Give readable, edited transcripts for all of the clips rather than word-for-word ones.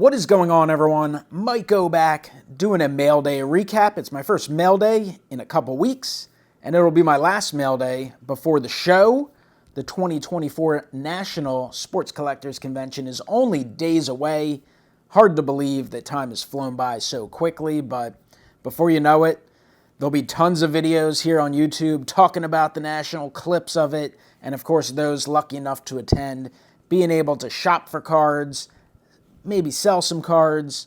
What is going on, everyone? MikeO back doing a mail day recap. It's my first mail day in a couple weeks, and it'll be my last mail day before the show. The 2024 National Sports Collectors Convention is only days away. Hard to believe that time has flown by so quickly, but before you know it, there'll be tons of videos here on YouTube talking about the national, clips of it, and of course those lucky enough to attend being able to shop for cards, maybe sell some cards,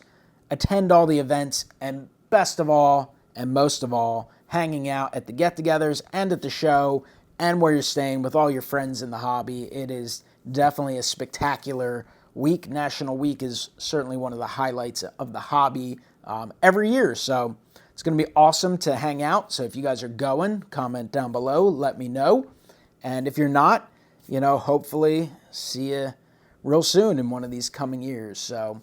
attend all the events, and best of all, and most of all, hanging out at the get-togethers and at the show and where you're staying with all your friends in the hobby. It is definitely a spectacular week. National Week is certainly one of the highlights of the hobby every year, so it's going to be awesome to hang out. So if you guys are going, comment down below, let me know. And if you're not, hopefully see you real soon in one of these coming years. So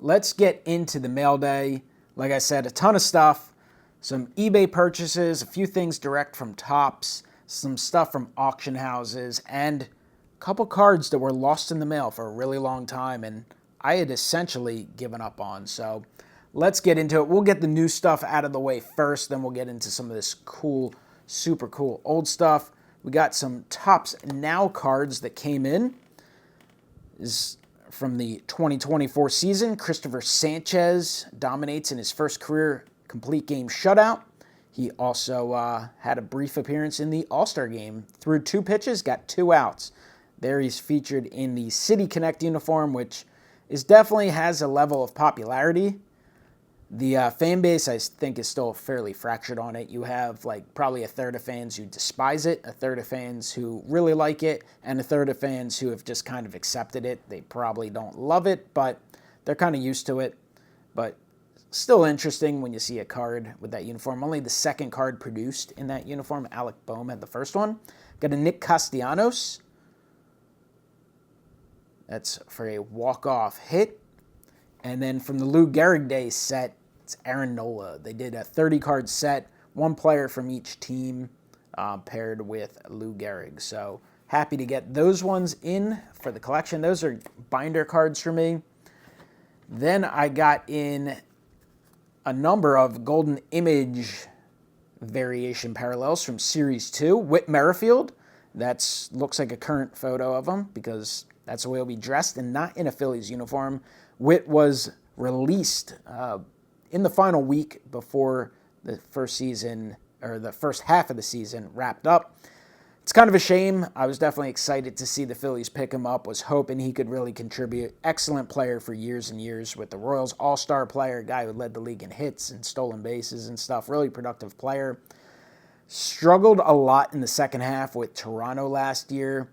let's get into the mail day. Like I said, a ton of stuff, some eBay purchases, a few things direct from Topps, some stuff from auction houses, and a couple cards that were lost in the mail for a really long time and I had essentially given up on. So let's get into it. We'll get the new stuff out of the way first, then we'll get into some of this cool, super cool old stuff. We got some Topps Now cards that came in. Is from the 2024 season. Christopher Sanchez dominates in his first career complete game shutout. He also had a brief appearance in the All-Star game. Threw 2 pitches, got 2 outs. There he's featured in the City Connect uniform, which definitely has a level of popularity. The fan base, I think, is still fairly fractured on it. You have probably a third of fans who despise it, a third of fans who really like it, and a third of fans who have just kind of accepted it. They probably don't love it, but they're kind of used to it. But still interesting when you see a card with that uniform. Only the second card produced in that uniform. Alec Boehm had the first one. Got a Nick Castellanos. That's for a walk-off hit. And then from the Lou Gehrig Day set, it's Aaron Nola. They did a 30-card set, one player from each team paired with Lou Gehrig. So happy to get those ones in for the collection. Those are binder cards for me. Then I got in a number of Golden Image variation parallels from Series 2. Whit Merrifield. That looks like a current photo of him because that's the way he'll be dressed and not in a Phillies uniform. Whit was released in the final week before the first season, or the first half of the season wrapped up. It's kind of a shame. I was definitely excited to see the Phillies pick him up, was hoping he could really contribute. Excellent player for years and years with the Royals, all-star player, guy who led the league in hits and stolen bases and stuff. Really productive player. Struggled a lot in the second half with Toronto last year.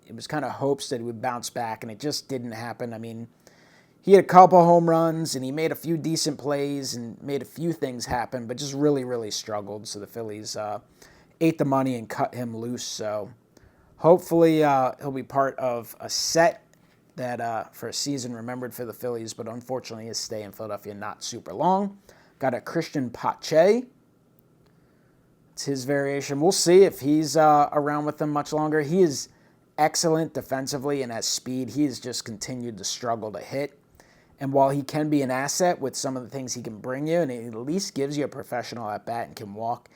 It was kind of hopes that he would bounce back, and it just didn't happen. I mean, he had a couple home runs, and he made a few decent plays and made a few things happen, but just really, really struggled. So the Phillies ate the money and cut him loose. So hopefully he'll be part of a set that for a season remembered for the Phillies, but unfortunately his stay in Philadelphia not super long. Got a Christian Pache. It's his variation. We'll see if he's around with them much longer. He is excellent defensively and has speed. He has just continued to struggle to hit. And while he can be an asset with some of the things he can bring you, and he at least gives you a professional at bat and can walk,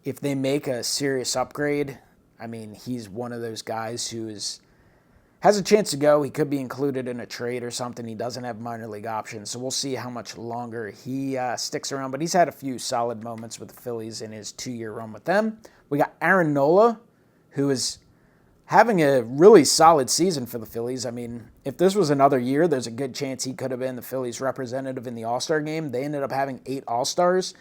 if they make a serious upgrade, I mean, he's one of those guys who has a chance to go. He could be included in a trade or something. He doesn't have minor league options, so we'll see how much longer he sticks around. But he's had a few solid moments with the Phillies in his 2-year run with them. We got Aaron Nola, who is having a really solid season for the Phillies. I mean, if this was another year, there's a good chance he could have been the Phillies' representative in the All-Star game. They ended up having 8 All-Stars.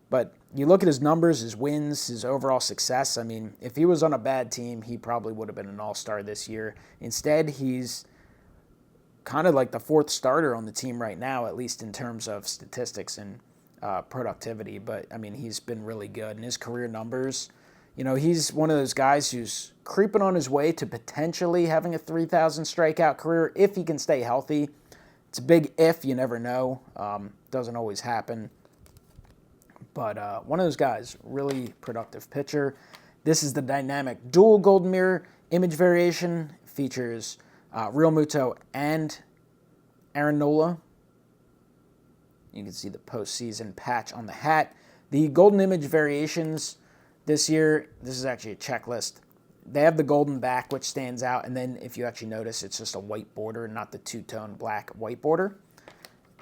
But you look at his numbers, his wins, his overall success. I mean, if he was on a bad team, he probably would have been an All-Star this year. Instead, he's kind of like the 4th starter on the team right now, at least in terms of statistics and productivity. But, I mean, he's been really good. And his career numbers, he's one of those guys who's creeping on his way to potentially having a 3,000 strikeout career if he can stay healthy. It's a big if, you never know. Doesn't always happen. But one of those guys, really productive pitcher. This is the dynamic dual Golden Mirror image variation. Features Real Muto and Aaron Nola. You can see the postseason patch on the hat. The golden image variations this year, this is actually a checklist. They have the golden back, which stands out, and then if you actually notice, it's just a white border, not the two-tone black-white border.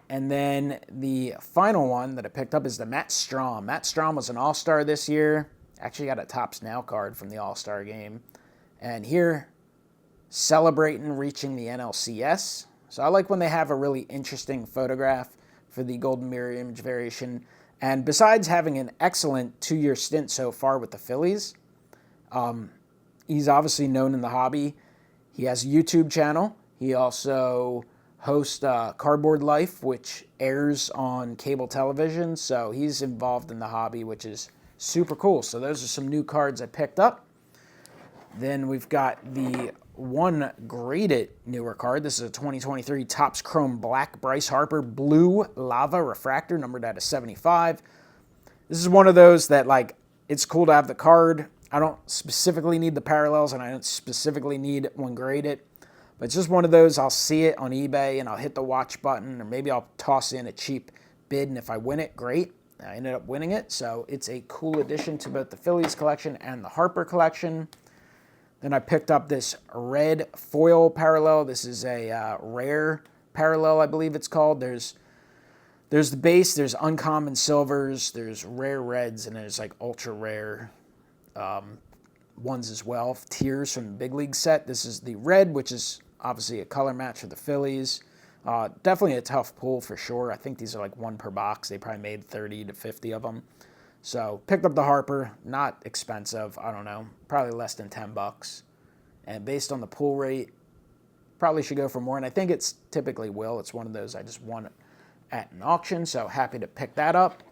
And then the final one that I picked up is the Matt Strahm. Matt Strahm was an All-Star this year. Actually got a Topps Now card from the All-Star game. And here, celebrating reaching the NLCS. So I like when they have a really interesting photograph for the golden mirror image variation. And besides having an excellent 2-year stint so far with the Phillies, he's obviously known in the hobby. He has a YouTube channel. He also hosts Cardboard Life, which airs on cable television. So he's involved in the hobby, which is super cool. So those are some new cards I picked up. Then we've got the one graded newer card. This is a 2023 Topps Chrome Black Bryce Harper Blue Lava Refractor, numbered out of 75. This is one of those that, like, it's cool to have the card. I don't specifically need the parallels, and I don't specifically need one graded. But it's just one of those, I'll see it on eBay, and I'll hit the watch button, or maybe I'll toss in a cheap bid, and if I win it, great. I ended up winning it, so it's a cool addition to both the Phillies collection and the Harper collection. Then I picked up this red foil parallel. This is a rare parallel, I believe it's called. There's the base, there's uncommon silvers, there's rare reds, and there's like ultra rare ones as well. Tiers from the Big League set. This is the red, which is obviously a color match for the Phillies. Definitely a tough pull for sure. I think these are like one per box. They probably made 30 to 50 of them. So picked up the Harper, not expensive, I don't know, probably less than $10. And based on the pull rate, probably should go for more, and I think it's typically will. It's one of those I just won at an auction, so happy to pick that up.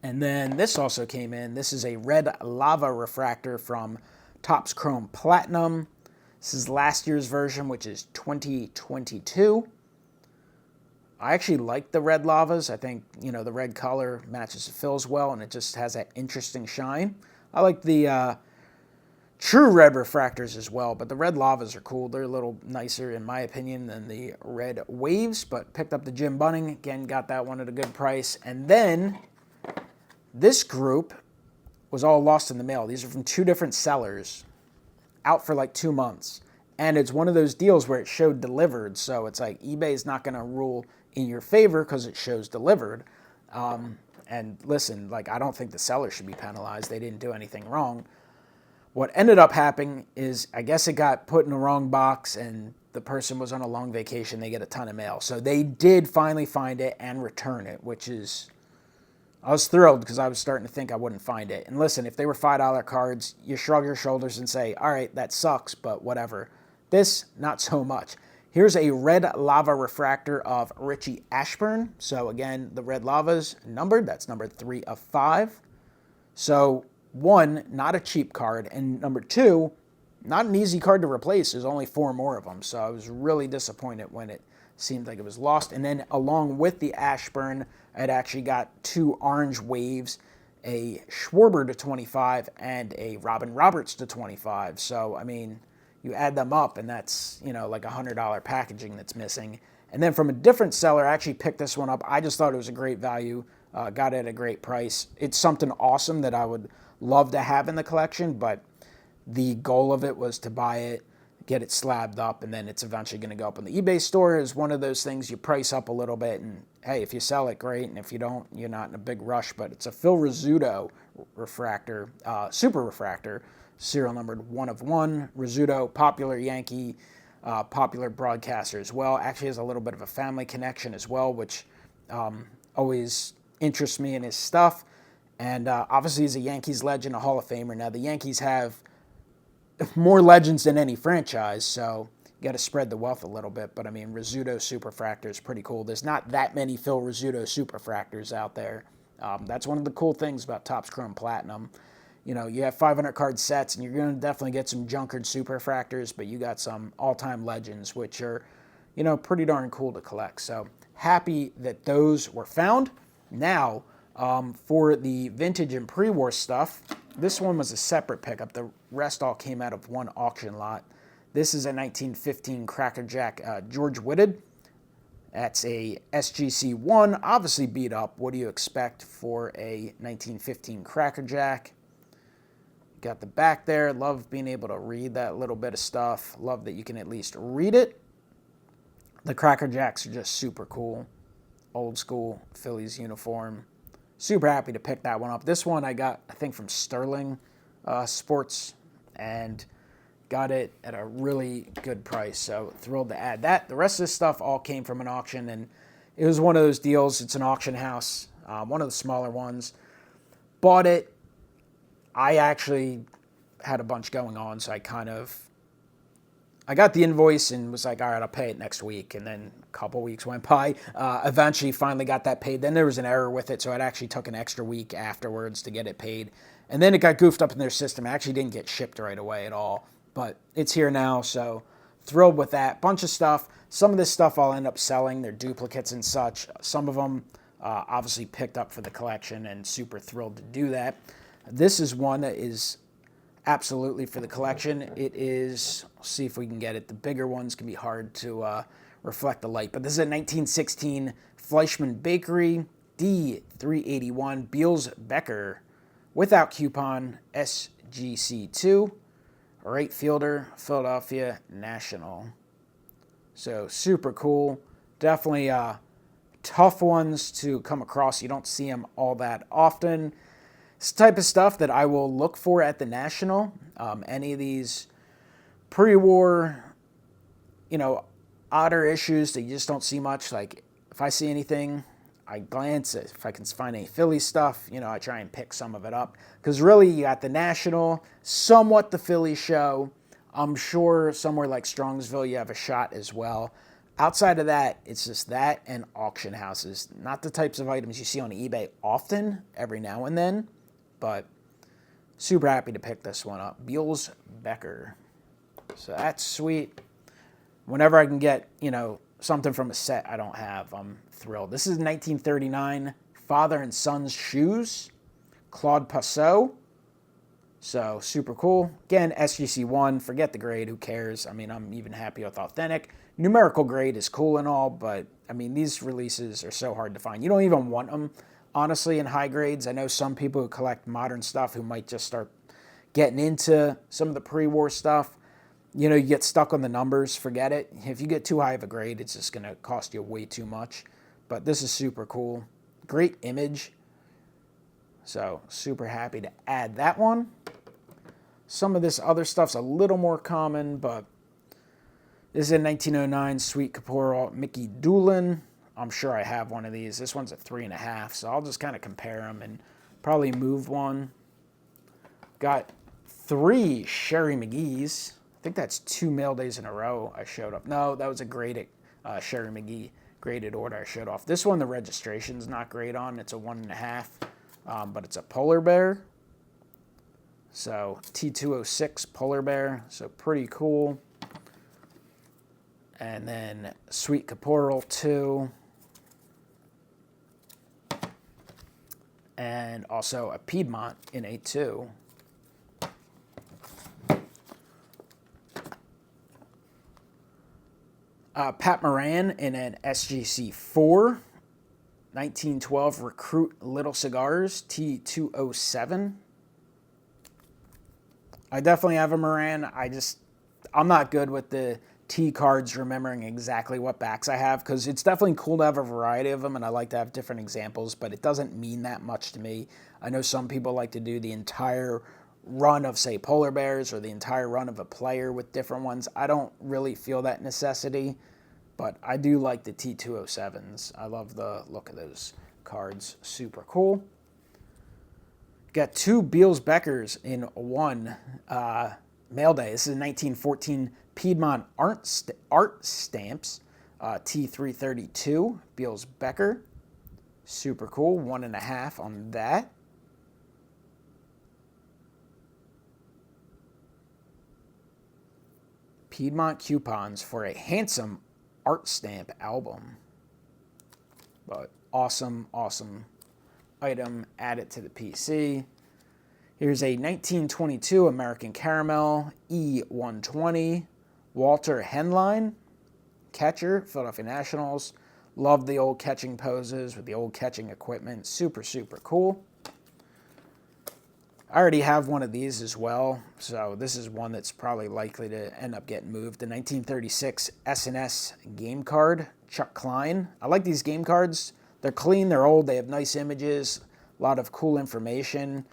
And then this also came in. This is a red lava refractor from Topps Chrome Platinum. This is last year's version, which is 2022. I actually like the red lavas. I think, the red color matches the fills well, and it just has that interesting shine. I like the true red refractors as well, but the red lavas are cool. They're a little nicer, in my opinion, than the red waves, but picked up the Jim Bunning. Again, got that one at a good price. And then this group was all lost in the mail. These are from 2 different sellers, out for like 2 months. And it's one of those deals where it showed delivered, so it's like eBay is not going to rule in your favor because it shows delivered. And listen, like, I don't think the seller should be penalized. They didn't do anything wrong. What ended up happening is, I guess it got put in the wrong box and the person was on a long vacation. They get a ton of mail. So they did finally find it and return it, which is, I was thrilled because I was starting to think I wouldn't find it. And listen, if they were $5 cards, you shrug your shoulders and say, all right, that sucks, but whatever. This, not so much. Here's a red lava refractor of Richie Ashburn. So again, the red lava's numbered. That's number 3 of 5. So 1, not a cheap card. And number 2, not an easy card to replace. There's only 4 more of them. So I was really disappointed when it seemed like it was lost. And then along with the Ashburn, I'd actually got 2 orange waves, a Schwarber to 25 and a Robin Roberts to 25. So, I mean, you add them up and that's, like $100 packaging that's missing. And then from a different seller, I actually picked this one up. I just thought it was a great value, got it at a great price. It's something awesome that I would love to have in the collection, but the goal of it was to buy it, get it slabbed up, and then it's eventually going to go up on the eBay store. Is one of those things you price up a little bit, and hey, if you sell it, great, and if you don't, you're not in a big rush. But it's a Phil Rizzuto refractor, super refractor, serial numbered 1 of 1. Rizzuto, popular Yankee, popular broadcaster as well. Actually has a little bit of a family connection as well, which always interests me in his stuff. And obviously he's a Yankees legend, a Hall of Famer. Now the Yankees have more legends than any franchise, so you got to spread the wealth a little bit. But I mean, Rizzuto Superfractor is pretty cool. There's not that many Phil Rizzuto Superfractors out there. That's one of the cool things about Topps Chrome Platinum. You have 500 card sets, and you're going to definitely get some junkered Superfractors, but you got some all-time legends, which are, pretty darn cool to collect. So happy that those were found. Now, for the vintage and pre-war stuff, this one was a separate pickup. The rest all came out of one auction lot. This is a 1915 Cracker Jack George Whitted. That's a SGC1, obviously beat up. What do you expect for a 1915 Cracker Jack? Got the back there. Love being able to read that little bit of stuff. Love that you can at least read it. The Cracker Jacks are just super cool. Old school Phillies uniform. Super happy to pick that one up. This one I got, I think, from Sterling Sports, and got it at a really good price. So thrilled to add that. The rest of this stuff all came from an auction, and it was one of those deals. It's an auction house, one of the smaller ones. Bought it. I actually had a bunch going on, so I got the invoice and was like, all right, I'll pay it next week. And then a couple weeks went by. Eventually, finally got that paid. Then there was an error with it, so it actually took an extra week afterwards to get it paid. And then it got goofed up in their system. It actually didn't get shipped right away at all. But it's here now, so thrilled with that. Bunch of stuff. Some of this stuff I'll end up selling. They're duplicates and such. Some of them obviously picked up for the collection, and super thrilled to do that. This is one that is absolutely for the collection. It is, let's see if we can get it. The bigger ones can be hard to reflect the light. But this is a 1916 Fleischmann Bakery D381 Beals Becker without coupon SGC2. Right fielder, Philadelphia National. So super cool. Definitely tough ones to come across. You don't see them all that often. It's the type of stuff that I will look for at the National. Any of these pre-war, odder issues that you just don't see much. Like if I see anything, I glance. If I can find any Philly stuff, I try and pick some of it up. Because really, you got the National, somewhat the Philly show. I'm sure somewhere like Strongsville, you have a shot as well. Outside of that, it's just that and auction houses. Not the types of items you see on eBay often, every now and then. But super happy to pick this one up. Beals Becker. So that's sweet. Whenever I can get, something from a set I don't have, I'm thrilled. This is 1939 Father and Son's Shoes. Claude Passot. So super cool. Again, SGC1. Forget the grade. Who cares? I'm even happy with authentic. Numerical grade is cool and all, but, these releases are so hard to find. You don't even want them, honestly, in high grades. I know some people who collect modern stuff who might just start getting into some of the pre-war stuff. You get stuck on the numbers, forget it. If you get too high of a grade, it's just going to cost you way too much. But this is super cool. Great image. So super happy to add that one. Some of this other stuff's a little more common, but this is a 1909 Sweet Caporal Mickey Doolin. I'm sure I have one of these. This one's a 3.5, so I'll just kind of compare them and probably move one. Got 3 Sherry McGee's. I think that's 2 mail days in a row I showed up. No, that was a graded Sherry McGee graded order I showed off. This one, the registration's not great on. It's a 1.5, but it's a polar bear. So T206 polar bear, so pretty cool. And then Sweet Caporal 2. And also a Piedmont in a 2. Pat Moran in an SGC 4. 1912 Recruit Little Cigars T207. I definitely have a Moran. I'm not good with the T cards remembering exactly what backs I have, because it's definitely cool to have a variety of them, and I like to have different examples, but it doesn't mean that much to me. I know some people like to do the entire run of, say, polar bears, or the entire run of a player with different ones. I don't really feel that necessity, but I do like the T207s. I love the look of those cards. Super cool. Got 2 Beals Beckers in one mail day. This is a 1914 Piedmont Art Stamps T332 Beals Becker. Super cool. 1.5 on that. Piedmont coupons for a handsome art stamp album. But awesome, awesome item. Add it to the PC. Here's a 1922 American Caramel E120 Walter Henline, catcher, Philadelphia Nationals. Love the old catching poses with the old catching equipment. Super, super cool. I already have one of these as well, so this is one that's probably likely to end up getting moved. The 1936 S&S game card, Chuck Klein. I like these game cards. They're clean, they're old, they have nice images, a lot of cool information,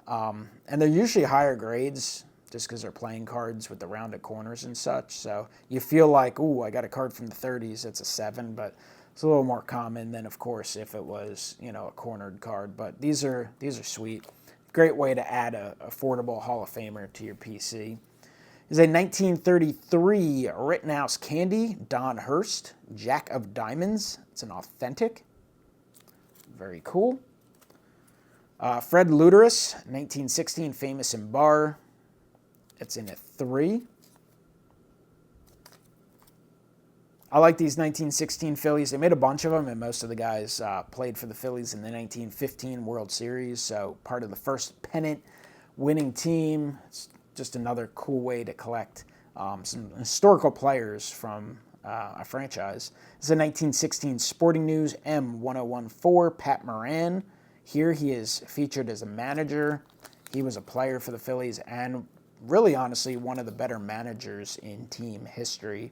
and they're usually higher grades just because they're playing cards with the rounded corners and such. So you feel like, ooh, I got a card from the 30s, it's a 7, but it's a little more common than, of course, if it was, you know, a cornered card. But these are sweet. Great way to add a affordable Hall of Famer to your PC. Is a 1933 Rittenhouse Candy, Don Hurst, Jack of Diamonds. It's an authentic. Very cool. Fred Luterus, 1916 Famous in Bar. It's in a 3. I like these 1916 Phillies. They made a bunch of them, and most of the guys played for the Phillies in the 1915 World Series, so part of the first pennant-winning team. It's just another cool way to collect some historical players from a franchise. This is a 1916 Sporting News M1014 Pat Moran. Here he is featured as a manager. He was a player for the Phillies and really, honestly, one of the better managers in team history.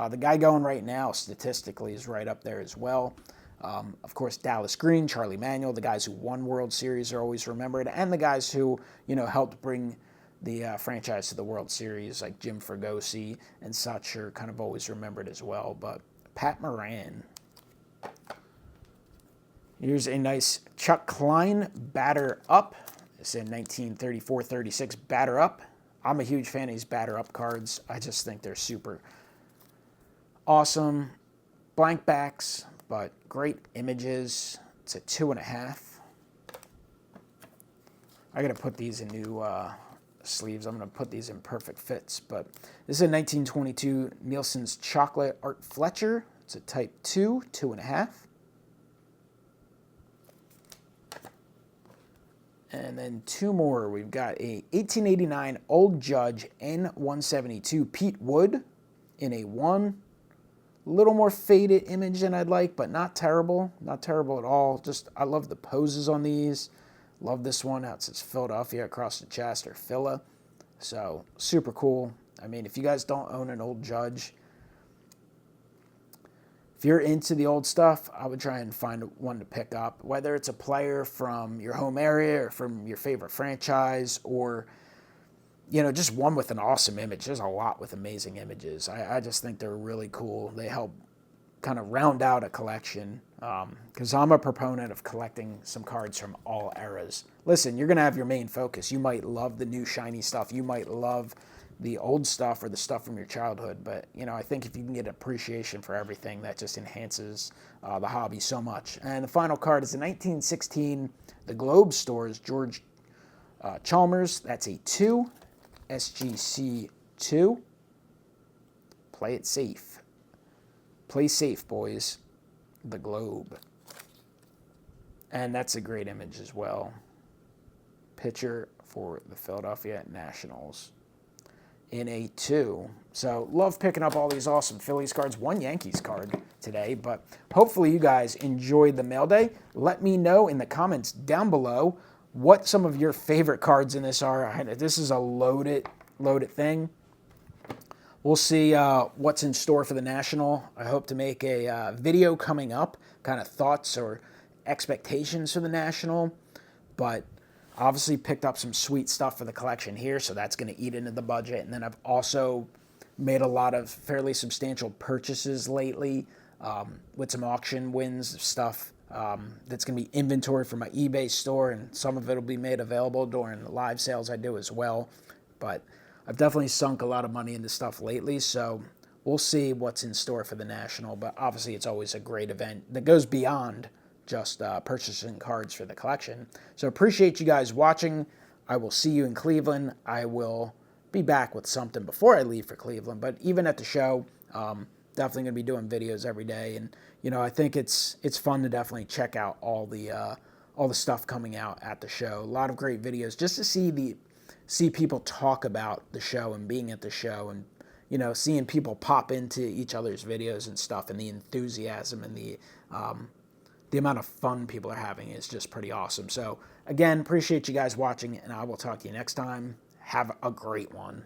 The guy going right now, statistically, is right up there as well. Of course, Dallas Green, Charlie Manuel, the guys who won World Series are always remembered, and the guys who, you know, helped bring the franchise to the World Series, like Jim Fregosi and such, are kind of always remembered as well. But Pat Moran. Here's a nice Chuck Klein Batter Up. It's a 1934-36 Batter Up. I'm a huge fan of these Batter Up cards. I just think they're super awesome. Blank backs, but great images. It's a 2.5. I gotta put these in new sleeves. I'm gonna put these in perfect fits, but this is a 1922 Nielsen's Chocolate Art Fletcher. It's a type 2, 2.5. And then two more. We've got a 1889 Old Judge N172 Pete Wood in a 1. A little more faded image than I'd like, but not terrible. Not terrible at all. Just, I love the poses on these. Love this one. It says Philadelphia across the chest, or Phila. So, super cool. I mean, if you guys don't own an Old Judge, if you're into the old stuff, I would try and find one to pick up, whether it's a player from your home area or from your favorite franchise, or, you know, just one with an awesome image. There's a lot with amazing images. I just think they're really cool. They help kind of round out a collection, because I'm a proponent of collecting some cards from all eras. Listen, you're going to have your main focus. You might love the new shiny stuff. You might love the old stuff or the stuff from your childhood. But, you know, I think if you can get appreciation for everything, that just enhances the hobby so much. And the final card is the 1916 The Globe Store's George Chalmers. That's a 2, SGC 2. Play it safe. Play safe, boys. The Globe. And that's a great image as well. Pitcher for the Philadelphia Nationals in a 2. So love picking up all these awesome Phillies cards. One Yankees card today, but hopefully you guys enjoyed the mail day. Let me know in the comments down below what some of your favorite cards in this are. This is a loaded thing. We'll see what's in store for the National. I hope to make a video coming up, kind of thoughts or expectations for the National, but obviously picked up some sweet stuff for the collection here, so that's going to eat into the budget. And then I've also made a lot of fairly substantial purchases lately with some auction wins of stuff that's going to be inventory for my eBay store, and some of it will be made available during the live sales I do as well. But I've definitely sunk a lot of money into stuff lately, so we'll see what's in store for the National. But obviously it's always a great event that goes beyond just purchasing cards for the collection. So appreciate you guys watching. I will see you in Cleveland. I will be back with something before I leave for Cleveland, but even at the show, definitely going to be doing videos every day. And, you know, I think it's fun to definitely check out all the stuff coming out at the show. A lot of great videos just to see people talk about the show and being at the show and, seeing people pop into each other's videos and stuff, and the enthusiasm and the amount of fun people are having is just pretty awesome. So again, appreciate you guys watching, and I will talk to you next time. Have a great one.